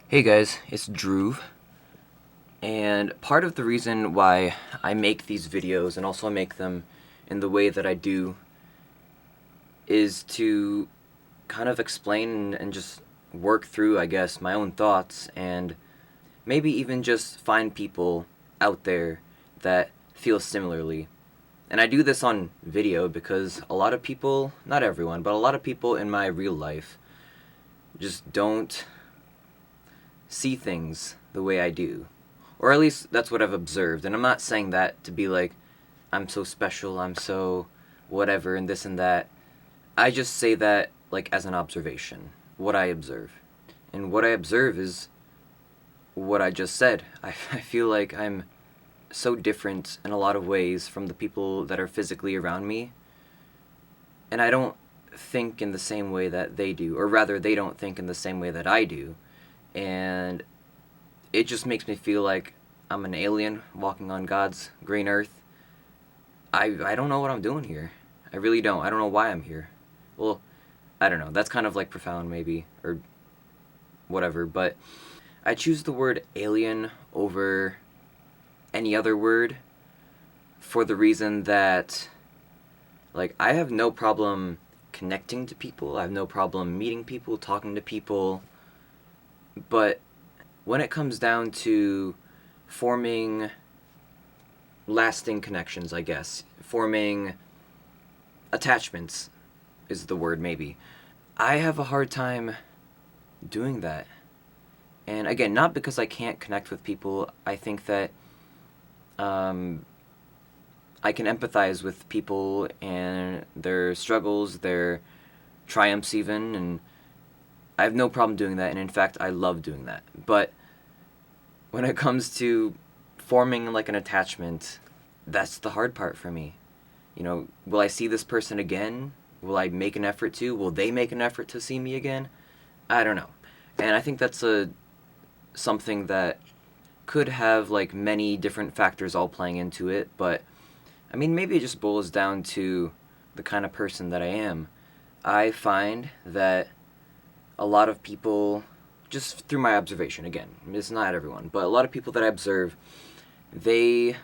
Hey guys, it's Drew, and part of the reason why I make these videos and also make them in the way that I do is to kind of explain and just work through, I guess, my own thoughts and maybe even just find people out there that feel similarly. And I do this on video because a lot of people, not everyone, but a lot of people in my real life just don't see things the way I do. Or at least that's what I've observed. And I'm not saying that to be like, I'm so special, I'm so whatever, and this and that. I just say that like as an observation, what I observe. And what I observe is what I just said. I feel like I'm so different in a lot of ways from the people that are physically around me. And I don't think in the same way that they do, or rather, they don't think in the same way that I do. And it just makes me feel like I'm an alien walking on God's green earth. I don't know what I'm doing here. I really don't. I don't know why I'm here. Well, I don't know. That's kind of like profound, maybe, or whatever, but I choose the word alien over any other word for the reason that, like, I have no problem connecting to people. I have no problem meeting people, talking to people, but when it comes down to forming lasting connections, I guess, forming attachments is the word, maybe, I have a hard time doing that. And again, not because I can't connect with people. I think that um, I can empathize with people and their struggles, their triumphs, even, and I have no problem doing that. And in fact, I love doing that. But when it comes to forming like an attachment, that's the hard part for me. You know, will I see this person again? Will I make an effort to? Will they make an effort to see me again? I don't know. And I think that's a something that could have like many different factors all playing into it, but I mean maybe it just boils down to the kind of person that I am. I find that a lot of people, just through my observation, again, it's not everyone, but a lot of people that I observe, they,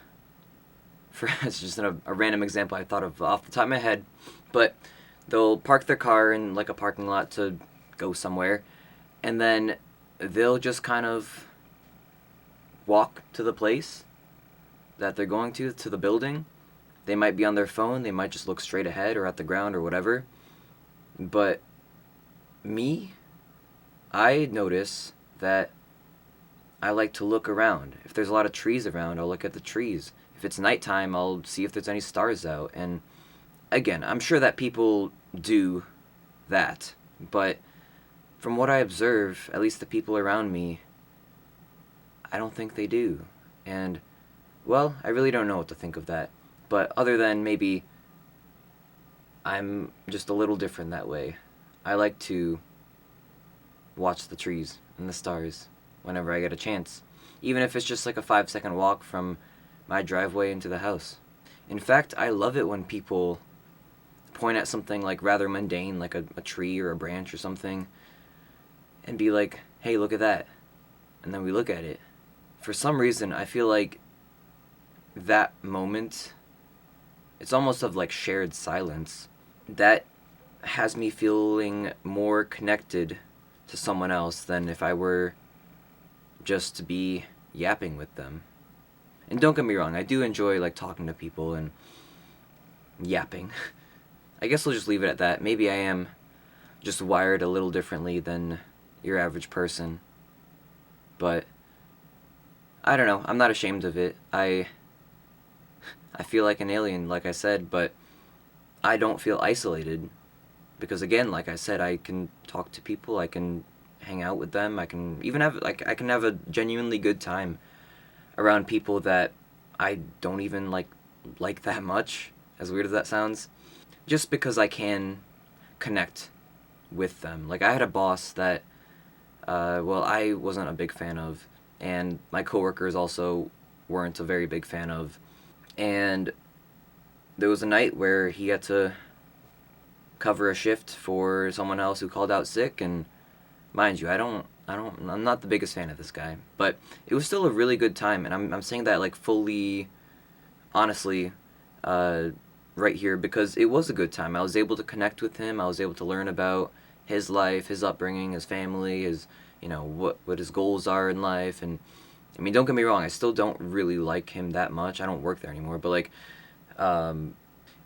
for it's just a random example I thought of off the top of my head, but they'll park their car in like a parking lot to go somewhere, and then they'll just kind of walk to the place that they're going to the building. They might be on their phone, they might just look straight ahead or at the ground or whatever. But me, I notice that I like to look around. If there's a lot of trees around, I'll look at the trees. If it's nighttime, I'll see if there's any stars out. And again, I'm sure that people do that. But from what I observe, at least the people around me, I don't think they do. And, well, I really don't know what to think of that. But other than maybe I'm just a little different that way. I like to watch the trees and the stars whenever I get a chance, even if it's just like a 5-second walk from my driveway into the house. In fact, I love it when people point at something like rather mundane, like a tree or a branch or something, and be like, hey, look at that. And then we look at it. For some reason, I feel like that moment, it's almost of like shared silence, that has me feeling more connected to someone else than if I were just to be yapping with them. And don't get me wrong, I do enjoy like talking to people and yapping. I guess I'll just leave it at that. Maybe I am just wired a little differently than your average person. But I don't know, I'm not ashamed of it. I feel like an alien, like I said, but I don't feel isolated because again, like I said, I can talk to people, I can hang out with them, I can even have like I can have a genuinely good time around people that I don't even like that much, as weird as that sounds, just because I can connect with them. Like I had a boss that well, I wasn't a big fan of, and my coworkers also weren't a very big fan of. And there was a night where he had to cover a shift for someone else who called out sick, and mind you, I don't I'm not the biggest fan of this guy, but it was still a really good time, and I'm saying that like fully honestly, uh, right here, because it was a good time. I was able to connect with him. I was able to learn about his life, his upbringing, his family, his, what his goals are in life. And I mean, don't get me wrong, I still don't really like him that much. I don't work there anymore, but like, um,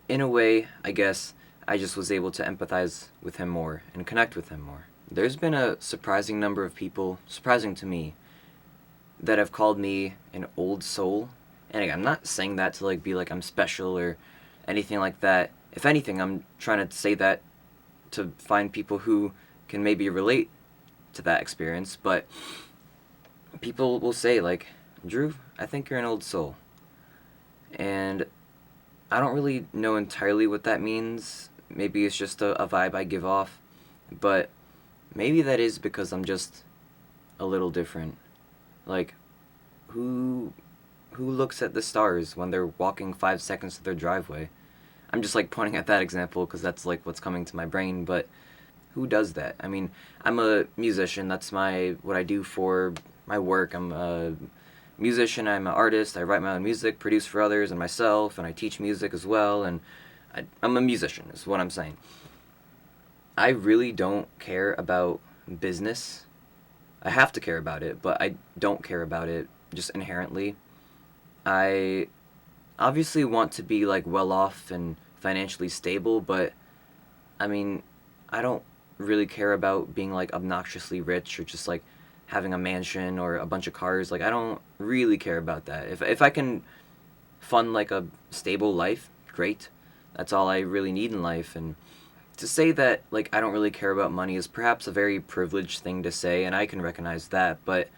in a way, I guess I just was able to empathize with him more and connect with him more. There's been a surprising number of people, surprising to me, that have called me an old soul. And again, I'm not saying that to like be like I'm special or anything like that. If anything, I'm trying to say that to find people who can maybe relate to that experience. But people will say like, Drew, I think you're an old soul. And I don't really know entirely what that means. Maybe it's just a vibe I give off. But maybe that is because I'm just a little different. Like, who who looks at the stars when they're walking 5 seconds to their driveway? I'm just like pointing at that example because that's like what's coming to my brain, but who does that? I mean, I'm a musician. That's my what I do for my work. I'm a musician. I'm an artist. I write my own music, produce for others and myself, and I teach music as well. And I'm a musician, is what I'm saying. I really don't care about business. I have to care about it, but I don't care about it just inherently. I obviously want to be like well off and financially stable, but I mean, I don't really care about being like obnoxiously rich or just like having a mansion or a bunch of cars. Like I don't really care about that. If I can fund like a stable life, great. That's all I really need in life. And to say that like I don't really care about money is perhaps a very privileged thing to say, and I can recognize that, but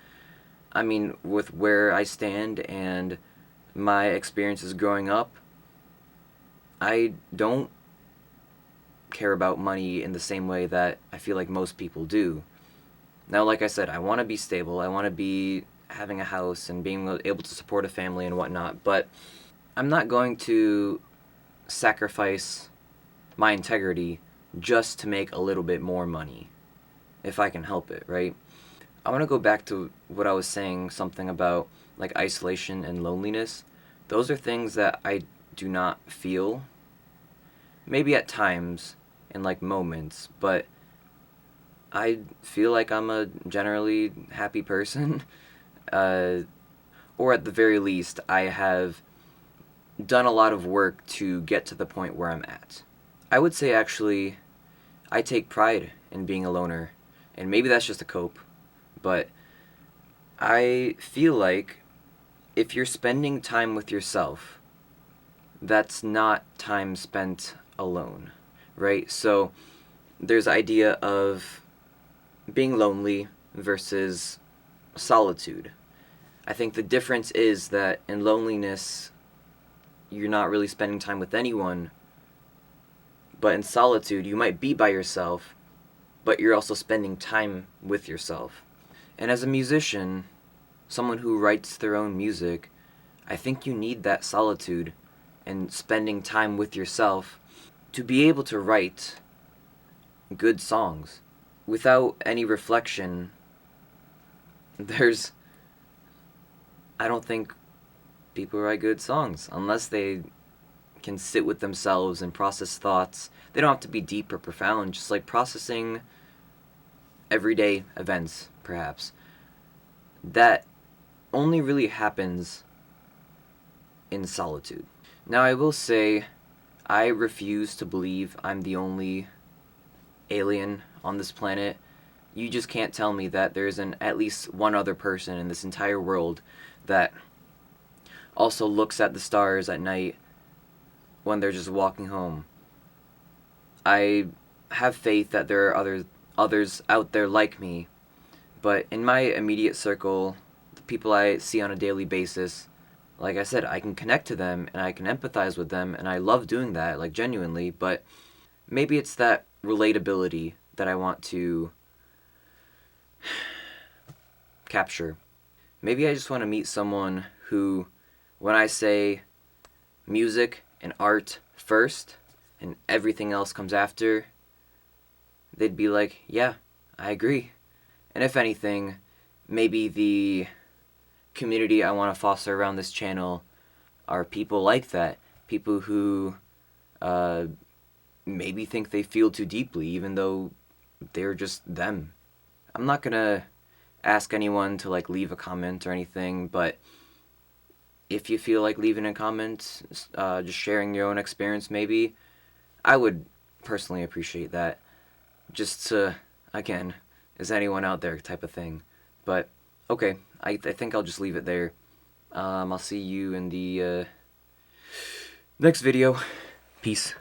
I mean, with where I stand and my experiences growing up, I don't care about money in the same way that I feel like most people do. Now, like I said, I want to be stable. I want to be having a house and being able to support a family and whatnot, but I'm not going to sacrifice my integrity just to make a little bit more money if I can help it, right? I want to go back to what I was saying, something about like isolation and loneliness. Those are things that I do not feel. Maybe at times, in like moments, but I feel like I'm a generally happy person. Uh, or at the very least, I have done a lot of work to get to the point where I'm at. I would say actually, I take pride in being a loner, and maybe that's just a cope, but I feel like if you're spending time with yourself, that's not time spent alone, right? So there's the idea of being lonely versus solitude. I think the difference is that in loneliness, you're not really spending time with anyone, but in solitude, you might be by yourself, but you're also spending time with yourself. And as a musician, someone who writes their own music, I think you need that solitude and spending time with yourself to be able to write good songs. Without any reflection, there's, I don't think people write good songs unless they can sit with themselves and process thoughts. They don't have to be deep or profound, just like processing everyday events, perhaps. That only really happens in solitude. Now, I will say, I refuse to believe I'm the only alien on this planet. You just can't tell me that there isn't at least one other person in this entire world that also looks at the stars at night when they're just walking home. I have faith that there are others out there like me, but in my immediate circle, the people I see on a daily basis, like I said, I can connect to them and I can empathize with them, and I love doing that, like genuinely, but maybe it's that relatability that I want to capture. Maybe I just want to meet someone who, when I say music and art first and everything else comes after, they'd be like, yeah, I agree. And if anything, maybe the community I want to foster around this channel are people like that. People who maybe think they feel too deeply, even though they're just them. I'm not gonna ask anyone to like leave a comment or anything, but if you feel like leaving a comment, just sharing your own experience maybe, I would personally appreciate that. Just to, again, is anyone out there type of thing. But, okay, I think I'll just leave it there. I'll see you in the next video. Peace.